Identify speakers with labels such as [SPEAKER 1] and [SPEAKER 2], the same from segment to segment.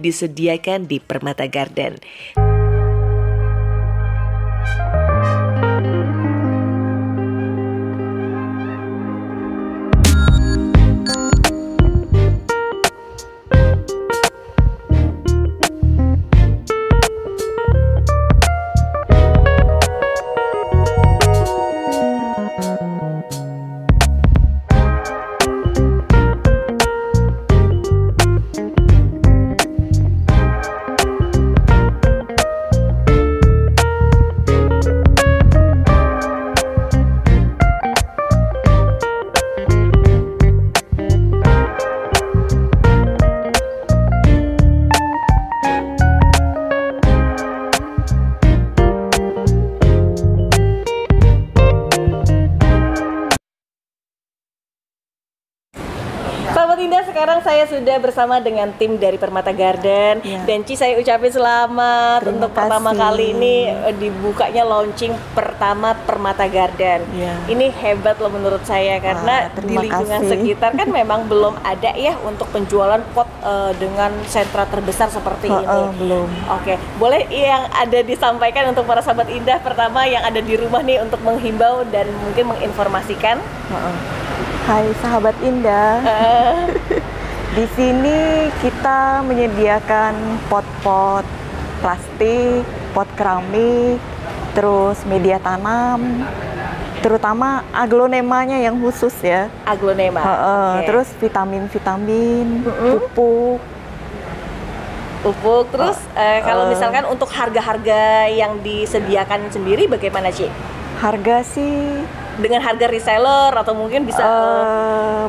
[SPEAKER 1] disediakan di Permata Garden.
[SPEAKER 2] Sahabat Indah, sekarang saya sudah bersama dengan tim dari Permata Garden. Dan Ci, saya ucapin selamat untuk pertama kali ini dibukanya launching pertama Permata Garden. Ini hebat loh menurut saya, karena di lingkungan sekitar kan memang belum ada ya untuk penjualan pot dengan sentra terbesar seperti ini.
[SPEAKER 3] Belum.
[SPEAKER 2] Oke, boleh yang ada disampaikan untuk para sahabat Indah pertama yang ada di rumah nih untuk menghimbau dan mungkin menginformasikan.
[SPEAKER 3] Hai sahabat Indah, di sini kita menyediakan pot-pot plastik, pot keramik, terus media tanam, terutama aglonemanya yang khusus ya.
[SPEAKER 2] Aglonema.
[SPEAKER 3] Terus vitamin-vitamin, pupuk.
[SPEAKER 2] Terus kalau misalkan untuk harga-harga yang disediakan sendiri bagaimana, Ci?
[SPEAKER 3] Harga sih
[SPEAKER 2] dengan harga reseller atau mungkin bisa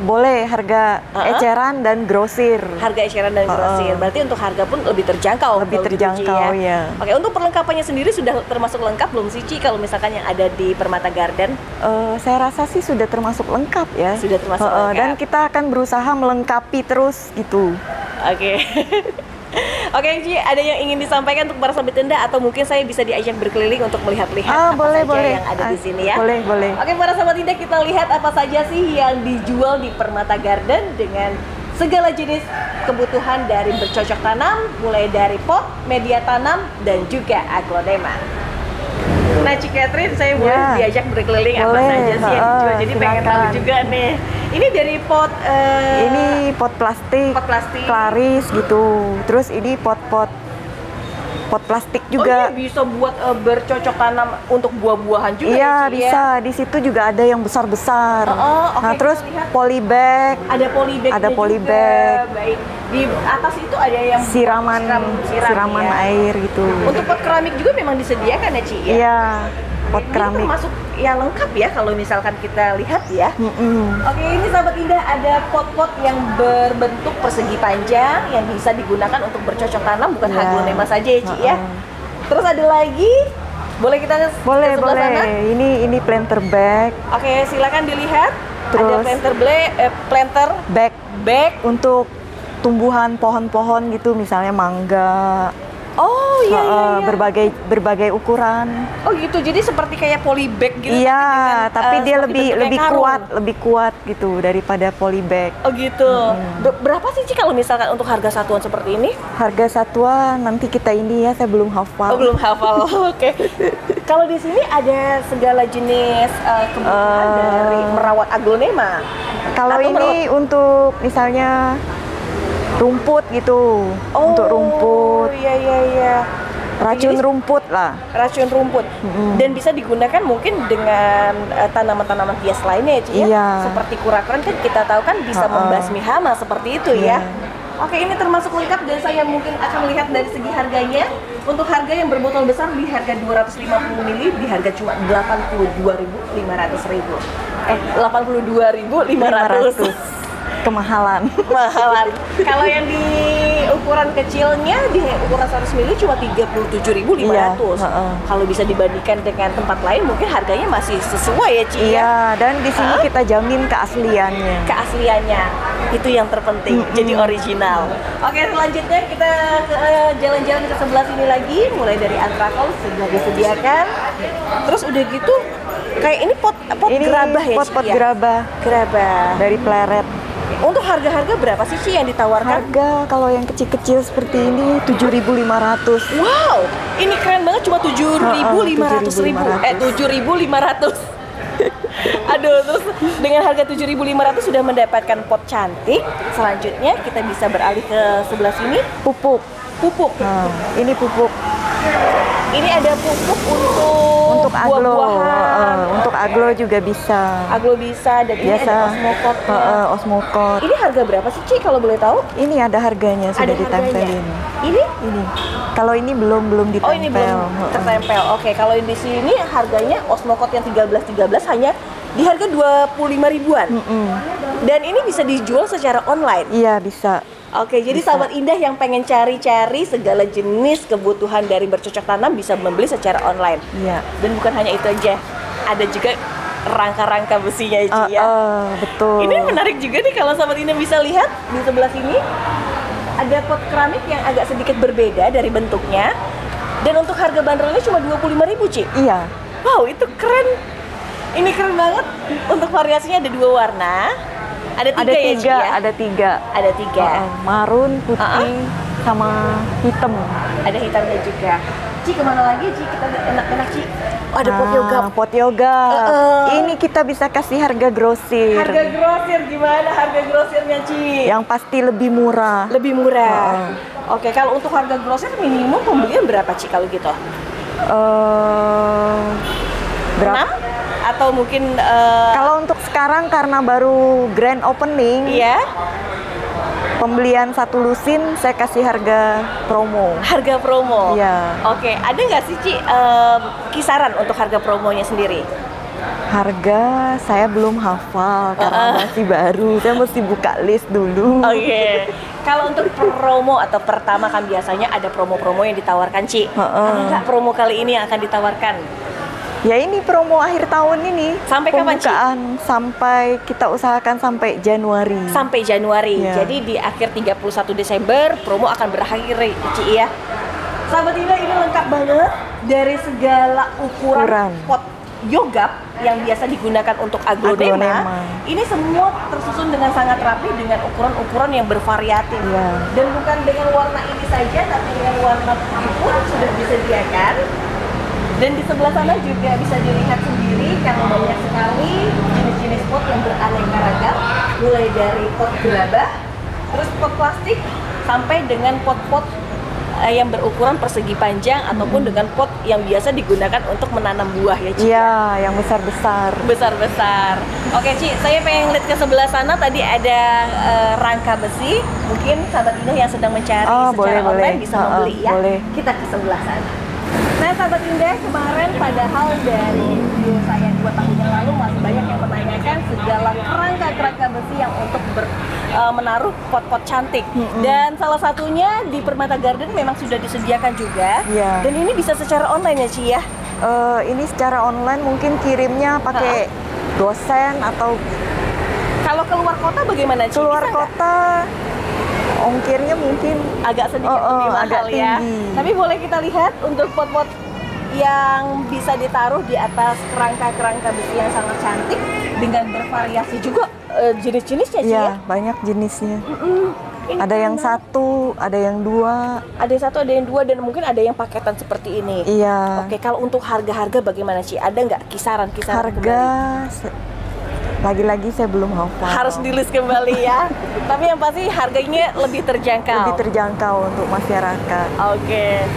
[SPEAKER 3] boleh harga eceran dan grosir.
[SPEAKER 2] Harga eceran dan grosir. Berarti untuk harga pun lebih terjangkau.
[SPEAKER 3] Lebih terjangkau
[SPEAKER 2] gitu, ya. Oke, untuk perlengkapannya sendiri sudah termasuk lengkap belum sih, Ci, kalau misalkan yang ada di Permata Garden?
[SPEAKER 3] Saya rasa sih sudah termasuk lengkap ya.
[SPEAKER 2] Sudah termasuk lengkap.
[SPEAKER 3] Dan kita akan berusaha melengkapi terus gitu.
[SPEAKER 2] Oke. Oke, Ci, ada yang ingin disampaikan untuk para sahabat Indah atau mungkin saya bisa diajak berkeliling untuk melihat-lihat apa saja yang ada di sini ya?
[SPEAKER 3] Boleh.
[SPEAKER 2] Oke, para sahabat Indah, kita lihat apa saja sih yang dijual di Permata Garden dengan segala jenis kebutuhan dari bercocok tanam, mulai dari pot, media tanam, dan juga aglonema. Nah, Ci Catherine, saya boleh diajak berkeliling apa saja sih yang dijual? Jadi pengen tahu juga nih. Ini dari pot
[SPEAKER 3] ini pot plastik, Claris gitu. Terus ini pot plastik juga.
[SPEAKER 2] Oh, ini bisa buat bercocok tanam untuk buah-buahan juga.
[SPEAKER 3] Iya, bisa. Di situ juga ada yang besar-besar. Nah, terus polybag.
[SPEAKER 2] Ada polybag.
[SPEAKER 3] Ada polybag.
[SPEAKER 2] Baik. Di atas itu ada yang
[SPEAKER 3] siraman air gitu.
[SPEAKER 2] Untuk pot keramik juga memang disediakan ya, Ci?
[SPEAKER 3] Iya. Pot keramik.
[SPEAKER 2] Ini termasuk ya lengkap ya kalau misalkan kita lihat ya. Oke, ini sahabat Indah, ada pot-pot yang berbentuk persegi panjang yang bisa digunakan untuk bercocok tanam, bukan aglonema saja ya, Ci ya. Terus ada lagi, boleh kita ke sebelah sana?
[SPEAKER 3] Ini planter bag.
[SPEAKER 2] Oke, silakan dilihat.
[SPEAKER 3] Terus
[SPEAKER 2] ada planter bag
[SPEAKER 3] untuk tumbuhan pohon-pohon gitu, misalnya mangga.
[SPEAKER 2] Oh iya.
[SPEAKER 3] Berbagai ukuran.
[SPEAKER 2] Oh gitu, jadi seperti kayak polybag gitu.
[SPEAKER 3] Iya, tapi dia lebih kuat gitu daripada polybag.
[SPEAKER 2] Oh gitu. Berapa sih, Ci, kalau misalkan untuk harga satuan seperti ini?
[SPEAKER 3] Harga satuan nanti kita ini ya, saya belum hafal.
[SPEAKER 2] Oh, belum hafal. Oke. Kalau di sini ada segala jenis kebutuhan dari merawat aglonema.
[SPEAKER 3] Kalau ini untuk misalnya rumput gitu, untuk rumput.
[SPEAKER 2] Iya.
[SPEAKER 3] Racun rumput lah.
[SPEAKER 2] Racun rumput. Dan bisa digunakan mungkin dengan tanaman-tanaman hias lainnya ya, Ci, ya?
[SPEAKER 3] Iya.
[SPEAKER 2] Seperti kurakuran kan kita tahu kan bisa membasmi hama seperti itu ya. Oke, ini termasuk lengkap dan saya mungkin akan melihat dari segi harganya. Untuk harga yang berbotol besar di harga 250 ml di harga cuma 82.500. 82.500.
[SPEAKER 3] Kemahalan.
[SPEAKER 2] Kalau yang di ukuran kecilnya di ukuran 100 ml cuma 37.500. Kalau bisa dibandingkan dengan tempat lain mungkin harganya masih sesuai ya, Ci.
[SPEAKER 3] Iya, dan di sini kita jamin keasliannya.
[SPEAKER 2] Itu yang terpenting. Jadi original. Oke, selanjutnya kita jalan-jalan ke sebelah sini lagi, mulai dari antrakol sudah disediakan. Terus udah gitu kayak ini pot gerabah ya,
[SPEAKER 3] pot gerabah dari Pleret.
[SPEAKER 2] Untuk harga-harga berapa sih Ci yang ditawarkan?
[SPEAKER 3] Harga kalau yang kecil-kecil seperti ini 7.500.
[SPEAKER 2] Wow, ini keren banget, cuma 7.500 ribu. 7.500. Aduh, terus dengan harga 7.500 sudah mendapatkan pot cantik. Selanjutnya kita bisa beralih ke sebelah sini.
[SPEAKER 3] Pupuk. Ini pupuk.
[SPEAKER 2] Ini ada pupuk
[SPEAKER 3] untuk aglo.
[SPEAKER 2] buah-buahan.
[SPEAKER 3] Untuk aglo juga bisa.
[SPEAKER 2] Aglo bisa, dan ini
[SPEAKER 3] Biasa.
[SPEAKER 2] ada osmokot.
[SPEAKER 3] Osmokot.
[SPEAKER 2] Ini harga berapa sih Ci kalau boleh tahu?
[SPEAKER 3] Ini ada harganya, sudah
[SPEAKER 2] Ada
[SPEAKER 3] ditempelin.
[SPEAKER 2] harganya. Ini?
[SPEAKER 3] Ini. Kalau ini belum ditempel.
[SPEAKER 2] Oh, ini belum tertempel. Oke, kalau di sini harganya osmokot yang 13 hanya di harga 25 ribuan. Dan ini bisa dijual secara online.
[SPEAKER 3] Iya, bisa.
[SPEAKER 2] Oke, jadi sahabat Indah yang pengen cari-cari segala jenis kebutuhan dari bercocok tanam bisa membeli secara online.
[SPEAKER 3] Iya.
[SPEAKER 2] Dan bukan hanya itu aja, ada juga rangka-rangka besinya Ci ya.
[SPEAKER 3] Betul.
[SPEAKER 2] Ini menarik juga nih kalau sahabat Indah bisa lihat di sebelah sini ada pot keramik yang agak sedikit berbeda dari bentuknya. Dan untuk harga bandrolnya cuma 25.000 Ci.
[SPEAKER 3] Iya.
[SPEAKER 2] Wow, itu keren. Ini keren banget. Untuk variasinya ada 2 warna. Ada tiga ya Ci ya? Ada tiga.
[SPEAKER 3] Marun, putih, sama hitam.
[SPEAKER 2] Ada hitamnya juga. Ci, kemana lagi Ci? Kita enak-enak Ci. Oh, ada pot yoga.
[SPEAKER 3] Pot yoga. Ini kita bisa kasih harga grosir.
[SPEAKER 2] Harga grosir gimana harga grosirnya Ci?
[SPEAKER 3] Yang pasti lebih murah.
[SPEAKER 2] Lebih murah. Oke, kalau untuk harga grosir minimum pembelian berapa Ci kalau gitu?
[SPEAKER 3] Berapa?
[SPEAKER 2] 6? Atau mungkin
[SPEAKER 3] kalau untuk sekarang karena baru grand opening,
[SPEAKER 2] iya,
[SPEAKER 3] pembelian 1 lusin saya kasih harga promo.
[SPEAKER 2] Harga promo.
[SPEAKER 3] Iya.
[SPEAKER 2] Oke, ada nggak sih Ci kisaran untuk harga promonya sendiri?
[SPEAKER 3] Harga saya belum hafal karena masih baru. Saya mesti buka list dulu.
[SPEAKER 2] Oke. Kalau untuk promo atau pertama kan biasanya ada promo-promo yang ditawarkan Ci. Ada nggak promo kali ini yang akan ditawarkan?
[SPEAKER 3] Ya ini promo akhir tahun ini.
[SPEAKER 2] Sampai kapan Ci?
[SPEAKER 3] Sampai kita usahakan sampai Januari.
[SPEAKER 2] Sampai Januari.
[SPEAKER 3] Ya.
[SPEAKER 2] Jadi di akhir 31 Desember promo akan berakhir Ci ya. Sahabat Indah, ini lengkap banget dari segala ukuran pot yoga yang biasa digunakan untuk aglonema. Ini semua tersusun dengan sangat rapi dengan ukuran-ukuran yang bervariatif.
[SPEAKER 3] Ya.
[SPEAKER 2] Dan bukan dengan warna ini saja, tapi dengan warna putih pun sudah disediakan. Dan di sebelah sana juga bisa dilihat sendiri karena banyak sekali jenis-jenis pot yang beraneka ragam, mulai dari pot gerabah, terus pot plastik, sampai dengan pot-pot yang berukuran persegi panjang ataupun dengan pot yang biasa digunakan untuk menanam buah ya Ci?
[SPEAKER 3] Iya, yang besar-besar.
[SPEAKER 2] Besar-besar. Oke Ci, saya pengen lihat ke sebelah sana, tadi ada rangka besi. Mungkin sahabat Indah yang sedang mencari secara online bisa membeli ya.
[SPEAKER 3] Boleh.
[SPEAKER 2] Kita ke sebelah sana. Nah sahabat Indah, kemarin padahal dari video saya 2 tahun yang lalu masih banyak yang menanyakan segala kerangka-kerangka besi yang untuk menaruh pot-pot cantik. Dan salah satunya di Permata Garden memang sudah disediakan juga. Dan ini bisa secara online ya Ci ya?
[SPEAKER 3] Ini secara online mungkin kirimnya pakai gosen atau...
[SPEAKER 2] Kalau keluar kota bagaimana Ci?
[SPEAKER 3] Keluar kota ongkirnya mungkin
[SPEAKER 2] agak sedikit lebih mahal
[SPEAKER 3] agak
[SPEAKER 2] ya.
[SPEAKER 3] tinggi.
[SPEAKER 2] Tapi boleh kita lihat untuk pot-pot yang bisa ditaruh di atas kerangka-kerangka besi yang sangat cantik dengan bervariasi juga jenis-jenisnya Ci ya?
[SPEAKER 3] Banyak jenisnya.
[SPEAKER 2] Ini
[SPEAKER 3] ada yang 1, ada yang 2.
[SPEAKER 2] Ada yang 1, ada yang 2, dan mungkin ada yang paketan seperti ini.
[SPEAKER 3] Iya.
[SPEAKER 2] Oke, kalau untuk harga-harga bagaimana Ci? Ada nggak kisaran-kisaran
[SPEAKER 3] harga? Lagi-lagi saya belum hafal.
[SPEAKER 2] Harus di list kembali ya. Tapi yang pasti harganya lebih terjangkau.
[SPEAKER 3] Lebih terjangkau untuk masyarakat.
[SPEAKER 2] Oke.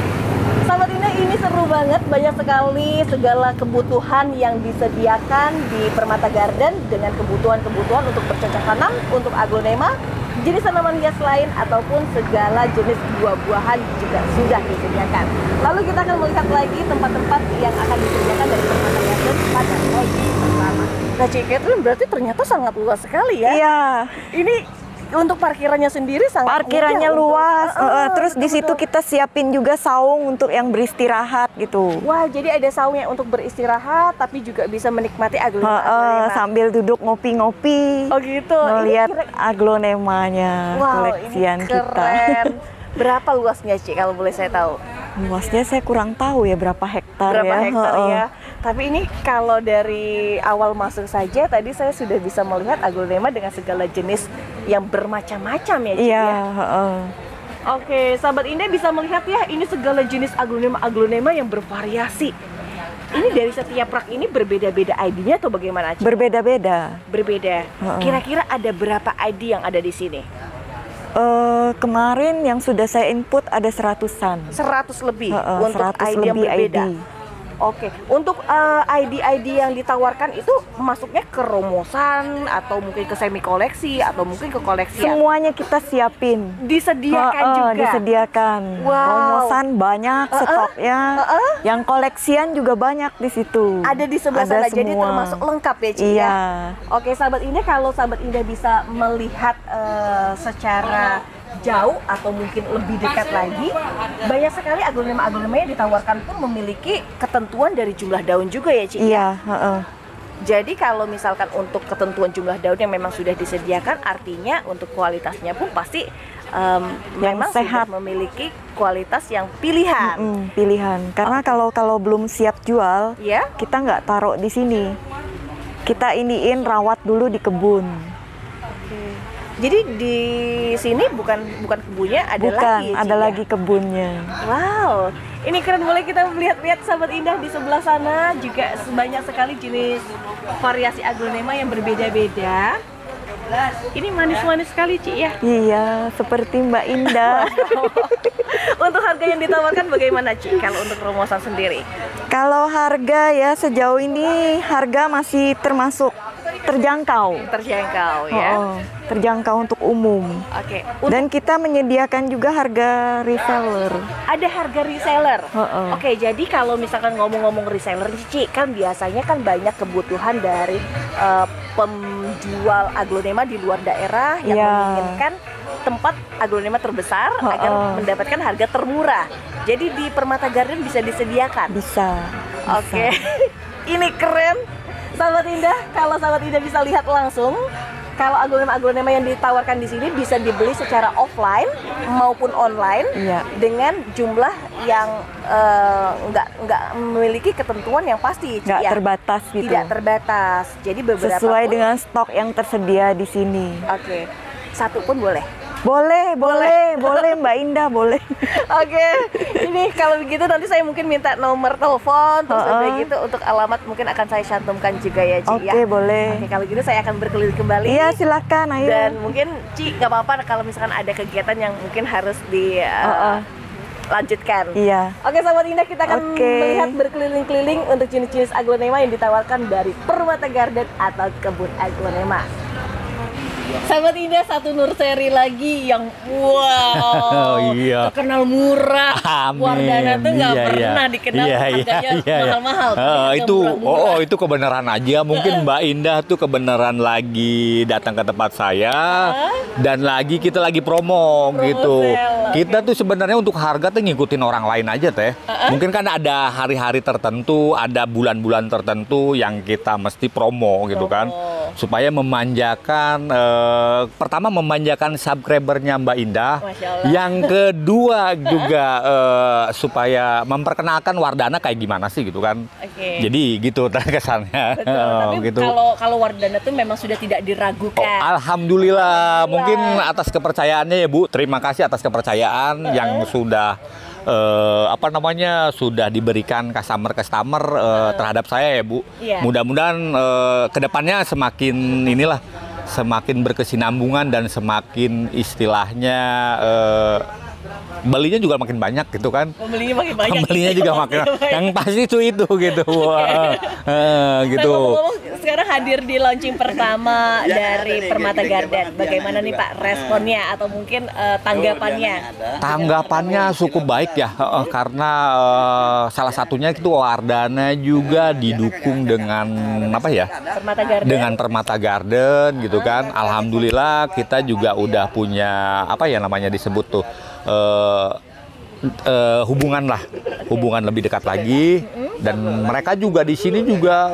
[SPEAKER 2] Sahabat Indah, ini seru banget. Banyak sekali segala kebutuhan yang disediakan di Permata Garden dengan kebutuhan-kebutuhan untuk bercocok tanam, untuk aglonema, jenis tanaman hias lain ataupun segala jenis buah-buahan juga sudah disediakan. Lalu kita akan melihat lagi tempat-tempat yang akan disediakan dari Permata Garden pada sesi pertama. Nah Ci Catherine, berarti ternyata sangat luas sekali ya?
[SPEAKER 3] Iya.
[SPEAKER 2] Ini untuk parkirannya sendiri sangat
[SPEAKER 3] parkirannya luas. Terus di situ kita siapin juga saung untuk yang beristirahat gitu.
[SPEAKER 2] Wah, jadi ada saungnya untuk beristirahat tapi juga bisa menikmati aglonema.
[SPEAKER 3] Sambil duduk ngopi-ngopi.
[SPEAKER 2] Oh gitu.
[SPEAKER 3] Melihat aglonemanya, koleksian kita.
[SPEAKER 2] Berapa luasnya Ci kalau boleh saya tahu?
[SPEAKER 3] Luasnya saya kurang tahu ya berapa hektar
[SPEAKER 2] ya. Tapi ini kalau dari awal masuk saja tadi saya sudah bisa melihat aglonema dengan segala jenis yang bermacam-macam ya, Ci,
[SPEAKER 3] Iya,
[SPEAKER 2] ya. Oke, sahabat Indah bisa melihat ya, ini segala jenis aglonema yang bervariasi. Ini dari setiap rak ini berbeda-beda ID-nya atau bagaimana, Ci?
[SPEAKER 3] berbeda-beda.
[SPEAKER 2] Berbeda. Kira-kira ada berapa ID yang ada di sini?
[SPEAKER 3] Kemarin yang sudah saya input ada 100-an.
[SPEAKER 2] 100 lebih
[SPEAKER 3] 100
[SPEAKER 2] untuk ID yang
[SPEAKER 3] lebih
[SPEAKER 2] berbeda.
[SPEAKER 3] ID.
[SPEAKER 2] Oke, untuk ID-ID yang ditawarkan itu masuknya ke romosan atau mungkin ke semi koleksi atau mungkin ke koleksi
[SPEAKER 3] Semuanya kita siapin.
[SPEAKER 2] disediakan juga.
[SPEAKER 3] Disediakan.
[SPEAKER 2] Wow.
[SPEAKER 3] Romosan banyak stoknya. Yang koleksian juga banyak di situ.
[SPEAKER 2] Ada di sebelah
[SPEAKER 3] Ada
[SPEAKER 2] sana, jadi
[SPEAKER 3] semua.
[SPEAKER 2] termasuk lengkap ya, Ci,
[SPEAKER 3] Iya.
[SPEAKER 2] ya? Oke, sahabat Indah, kalau sahabat Indah bisa melihat secara jauh atau mungkin lebih dekat lagi, banyak sekali aglonema-aglonema yang ditawarkan pun memiliki ketentuan dari jumlah daun juga ya, Ci?
[SPEAKER 3] Iya.
[SPEAKER 2] Jadi kalau misalkan untuk ketentuan jumlah daun yang memang sudah disediakan, artinya untuk kualitasnya pun pasti memang
[SPEAKER 3] sehat.
[SPEAKER 2] sudah memiliki kualitas yang pilihan.
[SPEAKER 3] Pilihan. Karena kalau belum siap jual,
[SPEAKER 2] Ya?
[SPEAKER 3] kita nggak taruh di sini. Kita iniin rawat dulu di kebun.
[SPEAKER 2] Jadi di sini bukan kebunnya, ada
[SPEAKER 3] Bukan,
[SPEAKER 2] lagi. Ya,
[SPEAKER 3] ada
[SPEAKER 2] Ci, ya?
[SPEAKER 3] lagi kebunnya.
[SPEAKER 2] Wow, ini keren. Boleh kita lihat-lihat sahabat Indah di sebelah sana juga banyak sekali jenis variasi aglonema yang berbeda-beda. Ini manis-manis sekali, Ci, ya.
[SPEAKER 3] Iya, seperti Mbak Indah.
[SPEAKER 2] Untuk harga yang ditawarkan bagaimana, Ci, kalau untuk romosan sendiri?
[SPEAKER 3] Kalau harga ya sejauh ini harga masih termasuk terjangkau.
[SPEAKER 2] Terjangkau ya.
[SPEAKER 3] Terjangkau untuk umum.
[SPEAKER 2] Oke.
[SPEAKER 3] Dan kita menyediakan juga harga reseller.
[SPEAKER 2] Ada harga reseller.
[SPEAKER 3] Oh.
[SPEAKER 2] Oke, jadi kalau misalkan ngomong-ngomong reseller, Ci, kan biasanya kan banyak kebutuhan dari penjual aglonema di luar daerah yang menginginkan tempat aglonema terbesar agar mendapatkan harga termurah. Jadi di Permata Garden bisa disediakan.
[SPEAKER 3] Bisa.
[SPEAKER 2] Oke. Ini keren. Sahabat Indah, kalau sahabat Indah bisa lihat langsung, kalau aglonema-aglonema yang ditawarkan di sini bisa dibeli secara offline maupun online dengan jumlah yang nggak memiliki ketentuan yang pasti,
[SPEAKER 3] nggak terbatas gitu.
[SPEAKER 2] Tidak terbatas. Jadi beberapa
[SPEAKER 3] sesuai
[SPEAKER 2] pun,
[SPEAKER 3] dengan stok yang tersedia di sini.
[SPEAKER 2] Oke. Satu pun boleh.
[SPEAKER 3] Boleh Mbak Indah, boleh.
[SPEAKER 2] Oke, ini kalau begitu nanti saya mungkin minta nomor telepon, terus udah gitu untuk alamat mungkin akan saya cantumkan juga ya, Ci.
[SPEAKER 3] Oke, boleh.
[SPEAKER 2] Oke, kalau gitu saya akan berkeliling kembali.
[SPEAKER 3] Iya, silakan, ayo.
[SPEAKER 2] Dan mungkin Ci nggak apa-apa kalau misalkan ada kegiatan yang mungkin harus lanjutkan.
[SPEAKER 3] Iya.
[SPEAKER 2] Oke, sahabat Indah, kita akan melihat berkeliling-keliling untuk jenis-jenis aglonema yang ditawarkan dari Permata Garden atau kebun aglonema. Sahabat Indah, satu Nurseri lagi yang wow, terkenal murah. Wardana tuh nggak pernah dikenal harganya mahal-mahal.
[SPEAKER 4] Itu kebenaran aja. Mungkin Mbak Indah tuh kebenaran lagi datang ke tempat saya dan kita lagi promo gitu. Kita tuh sebenarnya untuk harga tuh ngikutin orang lain aja teh. Mungkin kan ada hari-hari tertentu, ada bulan-bulan tertentu yang kita mesti promo gitu kan, supaya memanjakan. Pertama memanjakan subscribernya Mbak Indah, yang kedua juga supaya memperkenalkan Wardana kayak gimana sih gitu kan. Jadi gitu kesannya.
[SPEAKER 2] Tapi
[SPEAKER 4] gitu.
[SPEAKER 2] Kalau Wardana tuh memang sudah tidak diragukan.
[SPEAKER 4] Alhamdulillah. Mungkin atas kepercayaannya ya Bu, terima kasih atas kepercayaan yang sudah sudah diberikan customer terhadap saya ya Bu. Mudah-mudahan kedepannya semakin berkesinambungan dan semakin istilahnya belinya juga makin banyak gitu kan. Belinya juga makin yang pasti itu gitu. Gitu.
[SPEAKER 2] Ngomong-ngomong, sekarang hadir di launching pertama dari Permata Garden. Bagaimana nih Pak responnya atau mungkin tanggapannya?
[SPEAKER 4] Tanggapannya cukup baik ya, karena salah satunya itu Wardana juga didukung dengan
[SPEAKER 2] Permata Garden.
[SPEAKER 4] Dengan Permata Garden gitu kan. Alhamdulillah kita juga udah punya disebut tuh hubungan lebih dekat lagi, dan mereka juga di sini juga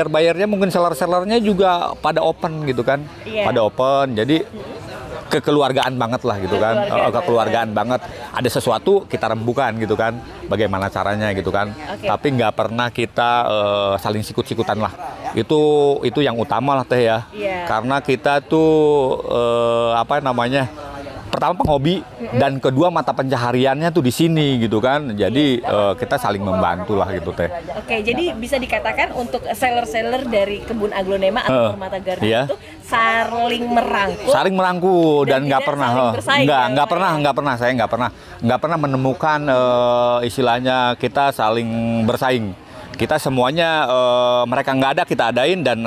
[SPEAKER 4] bayarnya mungkin seller-sellernya juga pada open gitu kan, pada open. Jadi kekeluargaan banget lah gitu kan, kekeluargaan banget. Ada sesuatu kita rembukan gitu kan, bagaimana caranya gitu kan. Tapi nggak pernah kita saling sikut-sikutan lah. Itu yang utama lah teh ya. Karena kita tuh apa namanya? Pertama penghobi dan kedua mata pencahariannya tuh di sini gitu kan. Jadi kita saling membantu lah gitu teh.
[SPEAKER 2] Oke, jadi bisa dikatakan untuk seller-seller dari kebun aglonema atau Permata Garden itu saling merangkul.
[SPEAKER 4] Saling merangkul dan nggak pernah saya nggak pernah menemukan istilahnya kita saling bersaing. Kita semuanya mereka nggak ada kita adain dan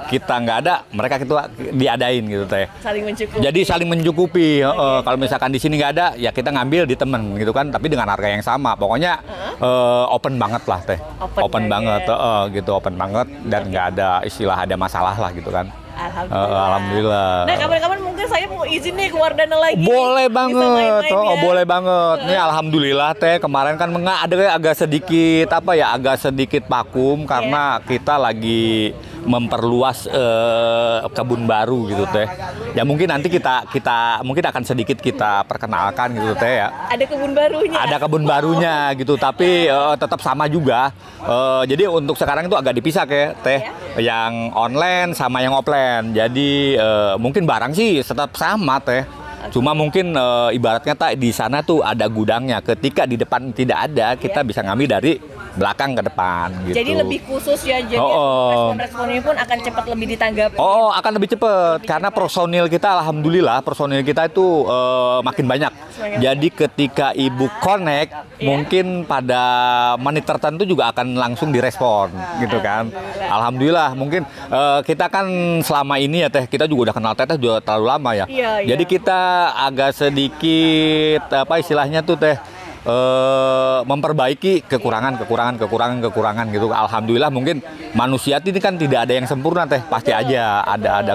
[SPEAKER 4] kita nggak ada, mereka itu diadain gitu teh.
[SPEAKER 2] Saling mencukupi.
[SPEAKER 4] Jadi saling mencukupi. Kalau misalkan di sini nggak ada, ya kita ngambil di temen gitu kan. Tapi dengan harga yang sama. Pokoknya open banget lah teh. Open banget, gitu open banget dan nggak ada istilah ada masalah lah gitu kan. Alhamdulillah.
[SPEAKER 2] Nah, kapan-kapan mungkin saya mau izin nih keluar dana lagi.
[SPEAKER 4] Boleh banget,
[SPEAKER 2] ya?
[SPEAKER 4] boleh banget. Nih alhamdulillah teh kemarin kan ada agak sedikit agak sedikit vakum karena kita lagi memperluas kebun baru gitu teh. Ya mungkin nanti kita mungkin akan sedikit kita perkenalkan gitu teh ya.
[SPEAKER 2] Ada kebun barunya.
[SPEAKER 4] Ada kebun barunya gitu, tapi tetap sama juga. Jadi untuk sekarang itu agak dipisah teh. Yang online sama yang offline. Jadi mungkin barang sih tetap sama teh. Cuma mungkin ibaratnya di sana tuh ada gudangnya. Ketika di depan tidak ada, kita bisa ngambil dari belakang ke depan gitu.
[SPEAKER 2] Jadi lebih khusus ya, jadi respon-responnya pun akan cepat lebih ditanggapi.
[SPEAKER 4] Akan lebih cepat karena personil kita alhamdulillah personil kita itu makin banyak. Jadi ketika ibu connect mungkin pada menit tertentu juga akan langsung direspon gitu kan. Alhamdulillah mungkin kita kan selama ini ya teh kita juga udah kenal teteh juga terlalu lama ya. Jadi kita agak sedikit istilahnya tuh teh memperbaiki kekurangan gitu. Alhamdulillah mungkin manusia ini kan tidak ada yang sempurna teh, pasti aja ada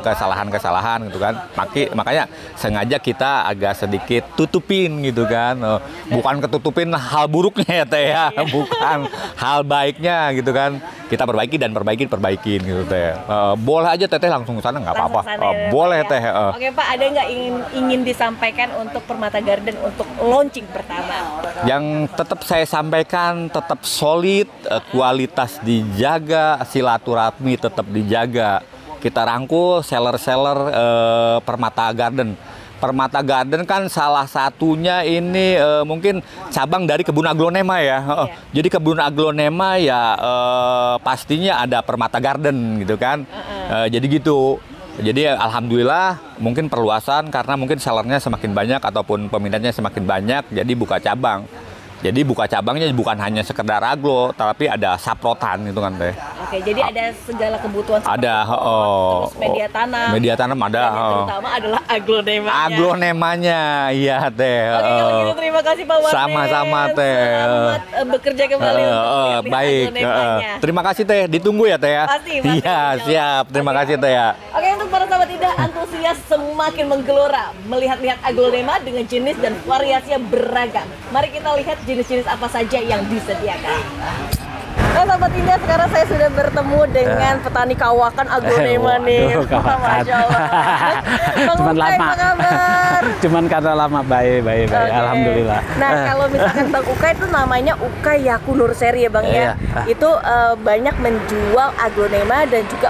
[SPEAKER 4] kesalahan gitu kan. Makanya sengaja kita agak sedikit tutupin gitu kan. Bukan ketutupin hal buruknya ya teh ya, bukan hal baiknya gitu kan. Kita perbaikin gitu teh. Boleh aja teteh langsung ke sana nggak apa-apa. Boleh teh.
[SPEAKER 2] Oke Pak, ada nggak ingin disampaikan untuk Permata Garden untuk launching pertama?
[SPEAKER 4] Yang tetap saya sampaikan tetap solid, kualitas dijaga, silaturahmi tetap dijaga. Kita rangkul seller-seller Permata Garden. Permata Garden kan salah satunya ini mungkin cabang dari kebun aglonema ya. Jadi kebun aglonema ya pastinya ada Permata Garden gitu kan. Jadi gitu. Jadi alhamdulillah mungkin perluasan karena mungkin sellernya semakin banyak ataupun peminatnya semakin banyak, jadi buka cabang. Jadi buka cabangnya bukan hanya sekedar aglo, tapi ada saprotan gitu kan teh.
[SPEAKER 2] Oke, jadi ada segala kebutuhan.
[SPEAKER 4] Ada,
[SPEAKER 2] terus media tanam.
[SPEAKER 4] Media tanam ada.
[SPEAKER 2] Dan yang terutama adalah aglonemanya.
[SPEAKER 4] Aglonemanya, iya teh.
[SPEAKER 2] Oke, kalau gitu terima kasih Pak Warnes.
[SPEAKER 4] Sama-sama teh.
[SPEAKER 2] Selamat bekerja kembali untuk
[SPEAKER 4] baik. Terima kasih teh, ditunggu ya teh ya.
[SPEAKER 2] Pasti.
[SPEAKER 4] Iya, siap. Terima kasih teh ya.
[SPEAKER 2] Oke, untuk para sahabat Indah, antusias semakin menggelora melihat-lihat aglonema dengan jenis dan variasinya beragam. Mari kita lihat jenis-jenis apa saja yang disediakan. Nah, sahabat Indah, sekarang saya sudah bertemu dengan petani kawakan aglonema nih. Masya Allah.
[SPEAKER 5] Cuman lama.
[SPEAKER 2] Apa kabar?
[SPEAKER 5] Cuman karena lama, baik.
[SPEAKER 2] Okay.
[SPEAKER 5] Alhamdulillah.
[SPEAKER 2] Nah, kalau misalkan Bang Ukay itu namanya Ukay Yaku Nur Seri ya Bang ya. Itu banyak menjual aglonema dan juga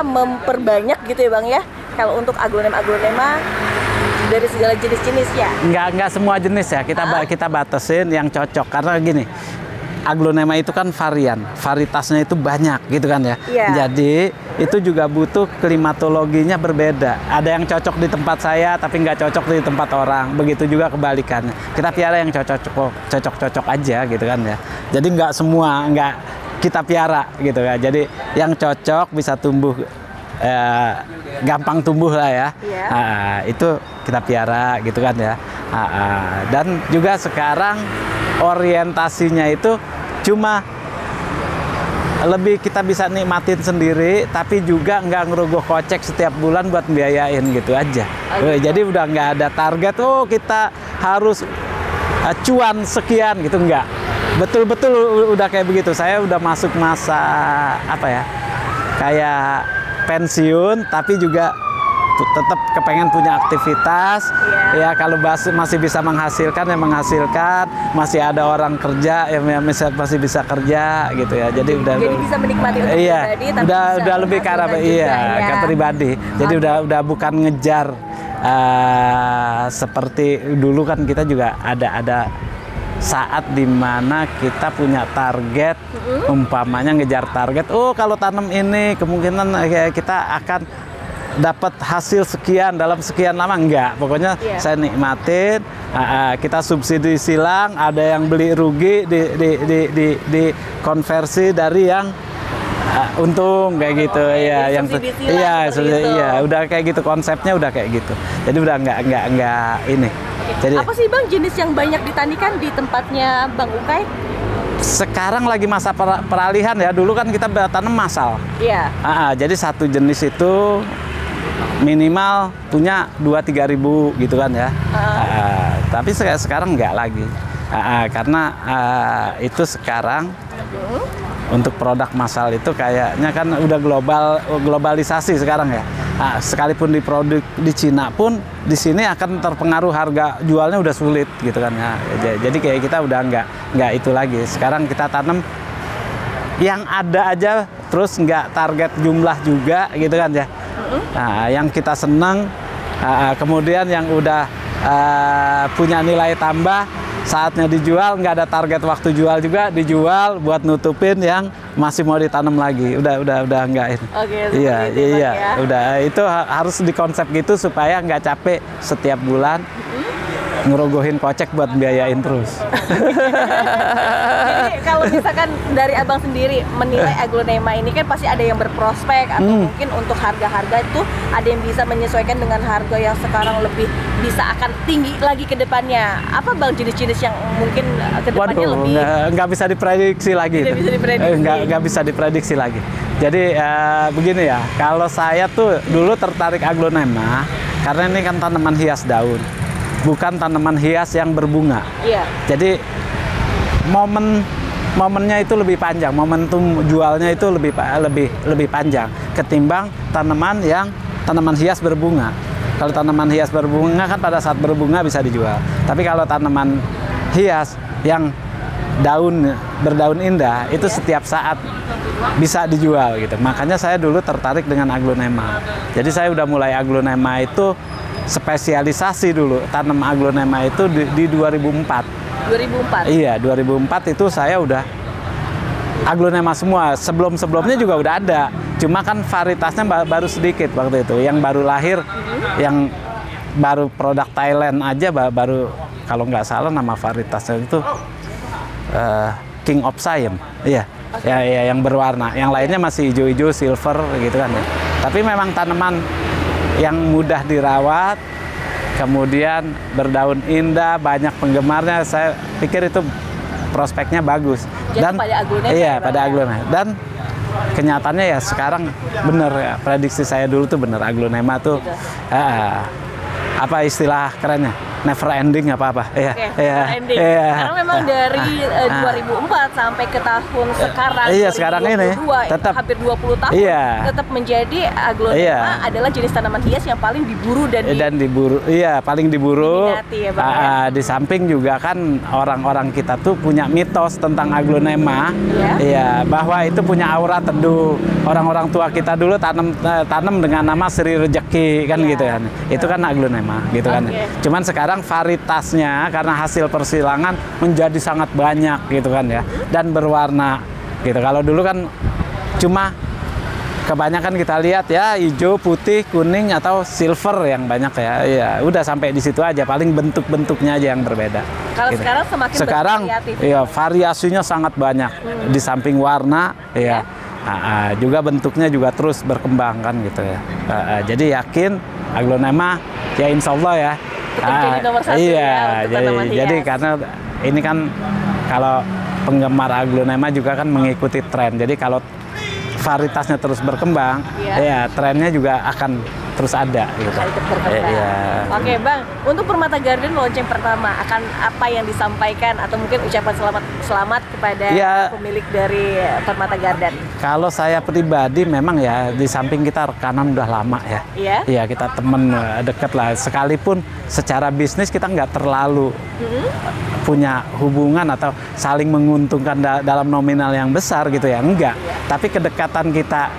[SPEAKER 2] memperbanyak gitu ya Bang ya. Kalau untuk aglonema dari segala jenis-jenis ya?
[SPEAKER 5] Nggak semua jenis ya, kita batasin yang cocok karena gini, aglonema itu kan varietasnya itu banyak gitu kan ya. Jadi itu juga butuh klimatologinya berbeda. Ada yang cocok di tempat saya tapi nggak cocok di tempat orang. Begitu juga kebalikannya. Kita piara yang cocok aja gitu kan ya. Jadi nggak semua kita piara gitu ya. Jadi yang cocok bisa tumbuh gampang tumbuh lah ya. Itu kita piara gitu kan ya. Dan juga sekarang orientasinya itu cuma lebih kita bisa nikmatin sendiri, tapi juga nggak ngerogoh kocek setiap bulan buat biayain gitu aja. Jadi udah nggak ada target, kita harus cuan sekian gitu, nggak. Betul-betul udah kayak begitu. Saya udah masuk masa kayak pensiun, tapi juga tetap kepengen punya aktivitas. Ya kalau masih bisa menghasilkan ya menghasilkan, masih ada orang kerja ya masih bisa kerja gitu ya. Jadi
[SPEAKER 2] bisa menikmati untuk pribadi, tapi
[SPEAKER 5] udah lebih ke arah ke pribadi. Jadi udah bukan ngejar seperti dulu kan kita juga ada saat dimana kita punya target, umpamanya ngejar target. Oh kalau tanam ini kemungkinan kita akan dapat hasil sekian dalam sekian lama. Enggak, pokoknya saya nikmatin. Kita subsidi silang, ada yang beli rugi di konversi dari yang untung kayak gitu ya. Yang udah kayak gitu konsepnya, udah kayak gitu. Jadi udah enggak ini. Jadi,
[SPEAKER 2] apa sih Bang jenis yang banyak ditanikan di tempatnya Bang Ukay?
[SPEAKER 5] Sekarang lagi masa peralihan ya. Dulu kan kita tanam massal.
[SPEAKER 2] Iya.
[SPEAKER 5] Jadi satu jenis itu minimal punya 2-3 ribu gitu kan ya. Tapi sekarang enggak lagi. Karena itu sekarang untuk produk massal itu kayaknya kan udah globalisasi sekarang ya. Sekalipun diproduk di Cina pun di sini akan terpengaruh, harga jualnya udah sulit gitu kan ya. Jadi kayak kita udah nggak itu lagi. Sekarang kita tanam yang ada aja, terus nggak target jumlah juga gitu kan ya. Yang kita senang, kemudian yang udah punya nilai tambah, saatnya dijual, nggak ada target waktu jual juga, dijual buat nutupin yang masih mau ditanam lagi. Udah nggak ini. Iya, udah itu harus dikonsep gitu supaya nggak capek setiap bulan ngerogohin kocek buat biayain terus.
[SPEAKER 2] Jadi kalau misalkan dari Abang sendiri menilai aglonema ini kan pasti ada yang berprospek atau mungkin untuk harga-harga itu ada yang bisa menyesuaikan dengan harga yang sekarang lebih bisa akan tinggi lagi ke depannya. Apa Bang jenis-jenis yang mungkin ke depannya lebih
[SPEAKER 5] nggak bisa diprediksi lagi. Nggak bisa diprediksi lagi. Jadi begini ya, kalau saya tuh dulu tertarik aglonema karena ini kan tanaman hias daun, bukan tanaman hias yang berbunga.
[SPEAKER 2] Iya.
[SPEAKER 5] Jadi momennya itu lebih panjang, momentum jualnya itu lebih panjang ketimbang tanaman hias berbunga. Kalau tanaman hias berbunga kan pada saat berbunga bisa dijual. Tapi kalau tanaman hias yang berdaun indah itu setiap saat bisa dijual gitu. Makanya saya dulu tertarik dengan aglonema. Jadi saya udah mulai aglonema itu spesialisasi dulu, tanam aglonema itu di 2004.
[SPEAKER 2] 2004?
[SPEAKER 5] Iya, 2004 itu saya udah aglonema semua. Sebelumnya juga udah ada. Cuma kan varietasnya baru sedikit waktu itu. Yang baru lahir, yang baru produk Thailand aja baru, kalau nggak salah nama varietasnya itu King of Siam. Iya. Ya, yang berwarna. Yang lainnya masih hijau-hijau, silver gitu kan ya. Tapi memang tanaman yang mudah dirawat, kemudian berdaun indah, banyak penggemarnya. Saya pikir itu prospeknya bagus.
[SPEAKER 2] Jadi pada aglonema.
[SPEAKER 5] Iya, pada aglonema. Dan kenyataannya ya sekarang bener ya, prediksi saya dulu tuh bener, aglonema tuh apa istilah kerennya? Never ending apa-apa.
[SPEAKER 2] Iya. Never ending. Karena memang dari 2004 sampai ke tahun sekarang,
[SPEAKER 5] iya, sekarang ini
[SPEAKER 2] tetap hampir 20 tahun tetap menjadi aglonema adalah jenis tanaman hias yang paling diburu
[SPEAKER 5] paling diburu.
[SPEAKER 2] Diminati, ya, Bang,
[SPEAKER 5] di samping juga kan orang-orang kita tuh punya mitos tentang aglonema, bahwa itu punya aura teduh. Orang-orang tua kita dulu tanam dengan nama Sri Rejeki kan gitu kan. Itu kan aglonema gitu kan. Cuman sekarang varietasnya karena hasil persilangan menjadi sangat banyak gitu kan ya, dan berwarna gitu. Kalau dulu kan cuma kebanyakan kita lihat ya hijau, putih, kuning atau silver yang banyak ya. Ya udah sampai di situ aja, paling bentuk-bentuknya aja yang berbeda.
[SPEAKER 2] Kalau
[SPEAKER 5] gitu.
[SPEAKER 2] sekarang semakin bervariatif.
[SPEAKER 5] Iya, variasinya sangat banyak. Di samping warna juga bentuknya juga terus berkembang kan gitu ya. Jadi yakin aglonema ya insya Allah ya.
[SPEAKER 2] Jadi nomor satu
[SPEAKER 5] Jadi karena ini kan kalau penggemar aglonema juga kan mengikuti tren. Jadi kalau varietasnya terus berkembang, ya trennya juga akan terus ada gitu.
[SPEAKER 2] Oke Bang, untuk Permata Garden launching pertama akan apa yang disampaikan atau mungkin ucapan selamat kepada pemilik dari Permata Garden?
[SPEAKER 5] Kalau saya pribadi memang ya di samping kita rekanan udah lama ya.
[SPEAKER 2] Iya.
[SPEAKER 5] Iya, kita temen deket lah. Sekalipun secara bisnis kita nggak terlalu punya hubungan atau saling menguntungkan dalam nominal yang besar gitu ya, enggak. Tapi kedekatan kita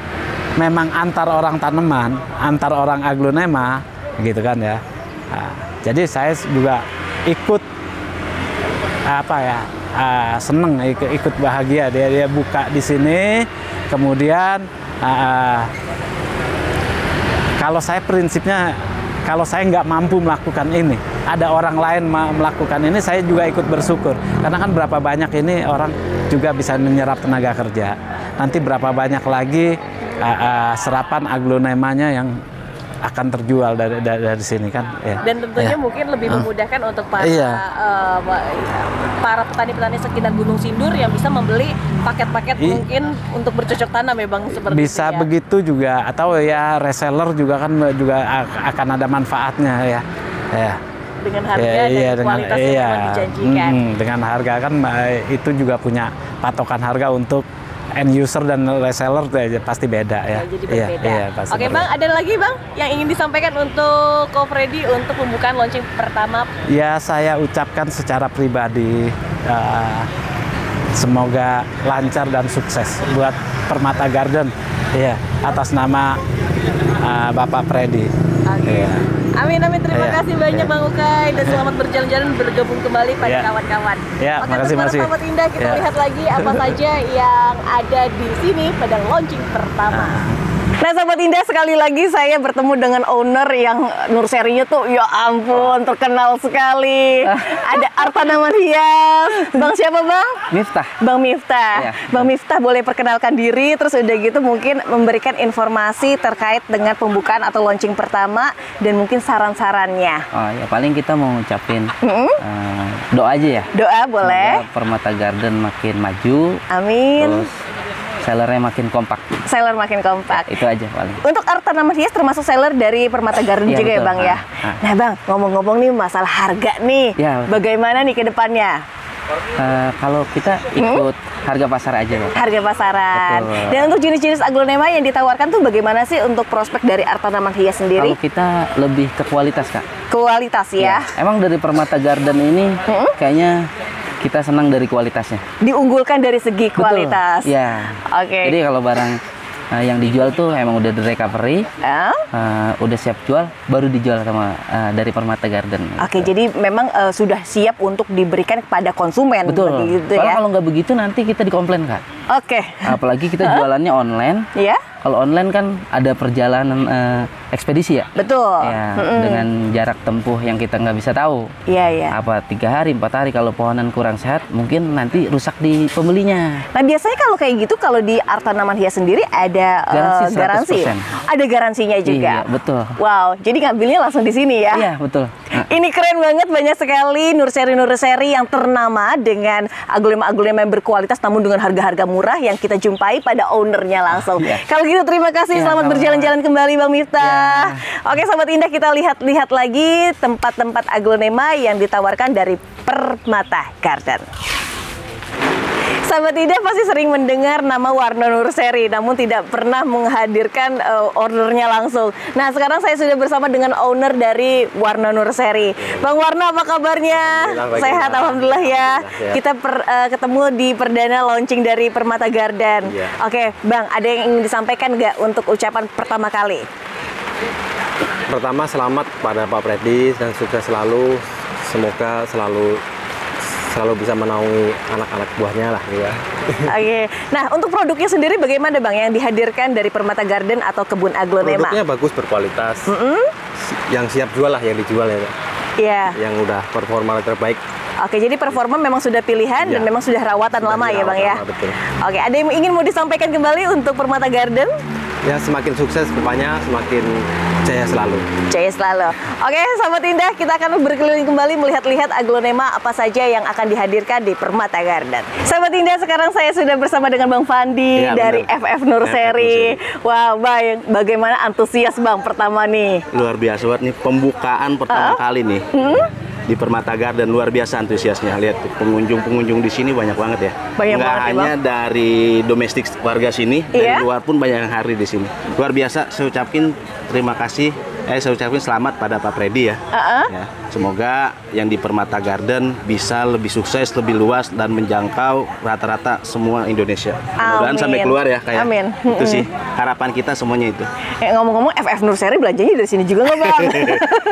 [SPEAKER 5] memang antar orang tanaman, antar orang aglonema gitu kan ya. Nah, jadi saya juga ikut seneng, ikut bahagia dia buka di sini. Kemudian kalau saya prinsipnya, kalau saya nggak mampu melakukan ini, ada orang lain melakukan ini, saya juga ikut bersyukur. Karena kan berapa banyak ini orang juga bisa menyerap tenaga kerja. Nanti berapa banyak lagi serapan aglonemanya yang akan terjual dari sini kan. Ya.
[SPEAKER 2] Dan tentunya mungkin lebih memudahkan untuk para petani-petani sekitar Gunung Sindur yang bisa membeli paket-paket mungkin untuk bercocok tanam ya Bang, seperti
[SPEAKER 5] bisa
[SPEAKER 2] itu ya.
[SPEAKER 5] Begitu juga, atau ya reseller juga kan juga akan ada manfaatnya ya. Ya.
[SPEAKER 2] Dengan harga dan kualitas yang memang dijanjikan.
[SPEAKER 5] Dengan harga kan itu juga punya patokan harga untuk end user dan reseller pasti beda ya.
[SPEAKER 2] Jadi berbeda.
[SPEAKER 5] Iya, pasti
[SPEAKER 2] Oke Bang, ada lagi Bang yang ingin disampaikan untuk Ko Freddy untuk pembukaan launching pertama?
[SPEAKER 5] Ya, saya ucapkan secara pribadi semoga lancar dan sukses buat Permata Garden ya, atas nama Bapak Freddy.
[SPEAKER 2] Iya. Amin, amin. Terima kasih banyak Bang Ukay dan selamat berjalan-jalan bergabung kembali pada kawan-kawan.
[SPEAKER 5] Ya,
[SPEAKER 2] Oke,
[SPEAKER 5] makasih.
[SPEAKER 2] Sahabat Indah, kita lihat lagi apa saja yang ada di sini pada launching pertama. Nah Sahabat Indah, sekali lagi saya bertemu dengan owner yang nursery-nya tuh ya ampun terkenal sekali. Ada Arta Tanaman Hias. Bang siapa Bang?
[SPEAKER 6] Miftah.
[SPEAKER 2] Bang Miftah.
[SPEAKER 6] Ya.
[SPEAKER 2] Bang Miftah boleh perkenalkan diri, terus udah gitu mungkin memberikan informasi terkait dengan pembukaan atau launching pertama dan mungkin saran-sarannya.
[SPEAKER 6] Oh ya, paling kita mau ngucapin doa aja ya.
[SPEAKER 2] Doa boleh.
[SPEAKER 6] Semoga Permata Garden makin maju.
[SPEAKER 2] Amin.
[SPEAKER 6] Terus sellernya makin kompak.
[SPEAKER 2] Seller makin kompak.
[SPEAKER 6] Itu aja paling.
[SPEAKER 2] Untuk Arta Tanaman Hias termasuk seller dari Permata Garden
[SPEAKER 6] Iya,
[SPEAKER 2] juga
[SPEAKER 6] betul.
[SPEAKER 2] ya Bang ya. Nah Bang, ngomong-ngomong nih masalah harga nih.
[SPEAKER 6] Ya.
[SPEAKER 2] Bagaimana nih ke depannya?
[SPEAKER 6] Kalau kita ikut harga pasar aja loh.
[SPEAKER 2] Harga pasaran.
[SPEAKER 6] Betul.
[SPEAKER 2] Dan untuk jenis-jenis aglonema yang ditawarkan tuh bagaimana sih untuk prospek dari Arta Tanaman Hias sendiri?
[SPEAKER 6] Kalau kita lebih ke kualitas Kak.
[SPEAKER 2] Kualitas ya.
[SPEAKER 6] Emang dari Permata Garden ini kayaknya kita senang dari kualitasnya.
[SPEAKER 2] Diunggulkan dari segi kualitas.
[SPEAKER 6] Ya.
[SPEAKER 2] Oke.
[SPEAKER 6] Jadi kalau barang yang dijual tuh emang udah di recovery, udah siap jual, baru dijual sama dari Permata Garden.
[SPEAKER 2] Oke, jadi memang sudah siap untuk diberikan kepada konsumen.
[SPEAKER 6] Betul.
[SPEAKER 2] Gitu
[SPEAKER 6] Soalnya
[SPEAKER 2] ya.
[SPEAKER 6] kalau nggak begitu nanti kita dikomplain Kak.
[SPEAKER 2] Oke.
[SPEAKER 6] Apalagi kita jualannya online.
[SPEAKER 2] Iya.
[SPEAKER 6] Kalau online kan ada perjalanan ekspedisi ya.
[SPEAKER 2] Betul.
[SPEAKER 6] Ya, dengan jarak tempuh yang kita nggak bisa tahu.
[SPEAKER 2] Iya, iya.
[SPEAKER 6] Apa 3 hari, 4 hari kalau pohonan kurang sehat, mungkin nanti rusak di pembelinya.
[SPEAKER 2] Nah biasanya kalau kayak gitu, kalau di Arta Tanaman Hias sendiri ada
[SPEAKER 6] Garansi 100%.
[SPEAKER 2] Ada garansinya juga.
[SPEAKER 6] Iya, betul.
[SPEAKER 2] Wow, jadi ngambilnya langsung di sini ya?
[SPEAKER 6] Iya, betul.
[SPEAKER 2] Ini keren banget, banyak sekali nursery-nursery yang ternama dengan aglonema-aglonema yang berkualitas namun dengan harga-harga murah yang kita jumpai pada ownernya langsung.
[SPEAKER 6] Iya.
[SPEAKER 2] Kalau gitu terima kasih, selamat berjalan-jalan kembali Bang Miftah. Oke Sahabat Indah, kita lihat-lihat lagi tempat-tempat aglonema yang ditawarkan dari Permata Garden. Sahabat Indah pasti sering mendengar nama Warna Nursery, namun tidak pernah menghadirkan ordernya langsung. Nah, sekarang saya sudah bersama dengan owner dari Warna Nursery. Bang Warna, apa kabarnya? Sehat, alhamdulillah ya. Kita ketemu di perdana launching dari Permata Garden. Oke, Bang, ada yang ingin disampaikan nggak untuk ucapan pertama kali?
[SPEAKER 7] Pertama, selamat pada Pak Freddy dan sukses selalu. Semoga selalu bisa menaungi anak-anak buahnya lah ya.
[SPEAKER 2] Oke. Nah, untuk produknya sendiri bagaimana Bang yang dihadirkan dari Permata Garden atau kebun aglonema?
[SPEAKER 7] Produknya bagus, berkualitas. Yang siap jual lah yang dijual ya.
[SPEAKER 2] Iya.
[SPEAKER 7] Yang udah performa terbaik.
[SPEAKER 2] Oke, jadi performa memang sudah pilihan dan memang sudah rawatan lama ya Bang ya?
[SPEAKER 7] Betul.
[SPEAKER 2] Oke, ada yang ingin mau disampaikan kembali untuk Permata Garden?
[SPEAKER 7] Ya semakin sukses pokoknya, semakin jaya selalu.
[SPEAKER 2] Jaya selalu. Oke, Sahabat Indah, kita akan berkeliling kembali melihat-lihat aglonema apa saja yang akan dihadirkan di Permata Garden. Sahabat Indah, sekarang saya sudah bersama dengan Bang Fandi dari FF Nursery. Wah, Bang, bagaimana antusias Bang pertama nih?
[SPEAKER 8] Luar biasa banget nih, pembukaan pertama kali nih. Di Permata Garden, luar biasa antusiasnya. Lihat tuh, pengunjung di sini banyak banget ya.
[SPEAKER 2] Banyak
[SPEAKER 8] Nggak
[SPEAKER 2] banget,
[SPEAKER 8] hanya dari domestik warga sini, dari luar pun banyak yang hari di sini. Luar biasa. Saya ucapin terima kasih. Saya ucapin selamat pada Pak Freddy ya. Ya. Semoga yang di Permata Garden bisa lebih sukses, lebih luas dan menjangkau rata-rata semua Indonesia. Mudah-mudahan sampai keluar ya kayak.
[SPEAKER 2] Amin.
[SPEAKER 8] Itu sih harapan kita semuanya itu.
[SPEAKER 2] Ngomong-ngomong, FF Nursery belanjanya dari sini juga nggak Bang?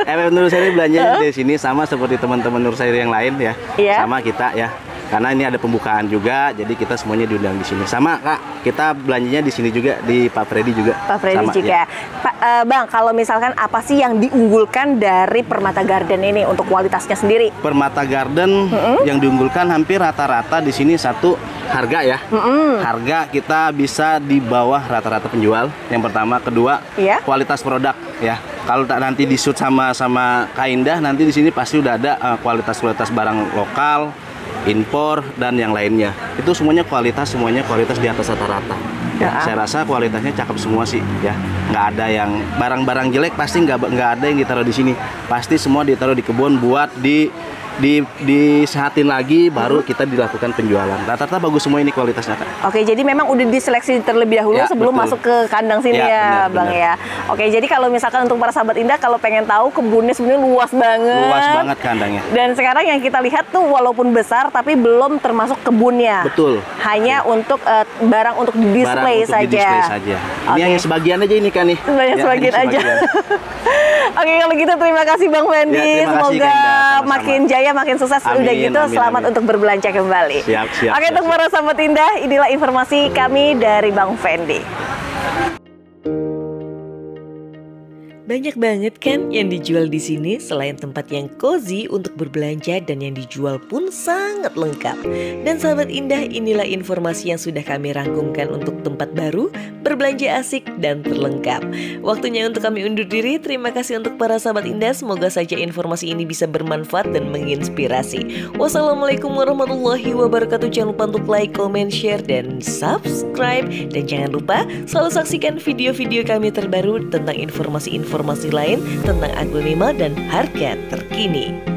[SPEAKER 8] FF Nursery belanjanya dari sini sama seperti teman-teman Nursery yang lain ya. Sama kita ya. Karena ini ada pembukaan juga, jadi kita semuanya diundang di sini. Sama Kak, kita belanjanya di sini juga, di Pak Freddy juga.
[SPEAKER 2] Pak Freddy
[SPEAKER 8] sama,
[SPEAKER 2] juga.
[SPEAKER 8] Ya.
[SPEAKER 2] Bang, kalau misalkan apa sih yang diunggulkan dari Permata Garden ini untuk kualitasnya sendiri?
[SPEAKER 8] Permata Garden yang diunggulkan hampir rata-rata di sini satu harga ya. Harga kita bisa di bawah rata-rata penjual. Yang pertama, kedua kualitas produk ya. Kalau nanti di shoot sama Kak Indah, nanti di sini pasti udah ada kualitas barang lokal, impor dan yang lainnya. Itu semuanya kualitas di atas rata-rata. Ya, saya rasa kualitasnya cakep semua sih ya. Nggak ada yang barang-barang jelek, pasti nggak ada yang ditaruh di sini. Pasti semua ditaruh di kebun buat disehatin lagi, baru kita dilakukan penjualan. Rata-rata bagus semua ini kualitasnya Kak.
[SPEAKER 2] Oke, jadi memang udah diseleksi terlebih dahulu sebelum masuk ke kandang sini ya, Bang ya. Oke, jadi kalau misalkan untuk para sahabat Indah, kalau pengen tahu kebunnya sebenarnya luas banget.
[SPEAKER 8] Luas banget kandangnya.
[SPEAKER 2] Dan sekarang yang kita lihat tuh walaupun besar tapi belum termasuk kebunnya.
[SPEAKER 8] Betul.
[SPEAKER 2] Hanya untuk barang untuk di-display saja.
[SPEAKER 8] Ini hanya sebagian aja ini kan nih.
[SPEAKER 2] Sebagian aja. Oke, kalau gitu terima kasih Bang Fendi. Semoga makin jaya, makin sukses. Udah gitu, selamat untuk berbelanja kembali.
[SPEAKER 8] Siap.
[SPEAKER 2] Oke, untuk para sahabat Indah, inilah informasi kami dari Bang Fendi.
[SPEAKER 1] Banyak banget kan yang dijual di sini, selain tempat yang cozy untuk berbelanja dan yang dijual pun sangat lengkap. Dan sahabat Indah, inilah informasi yang sudah kami rangkumkan untuk tempat baru, berbelanja asik dan terlengkap. Waktunya untuk kami undur diri. Terima kasih untuk para sahabat Indah. Semoga saja informasi ini bisa bermanfaat dan menginspirasi. Wassalamualaikum warahmatullahi wabarakatuh. Jangan lupa untuk like, comment, share, dan subscribe. Dan jangan lupa selalu saksikan video-video kami terbaru tentang informasi lain tentang aglonema dan harga terkini.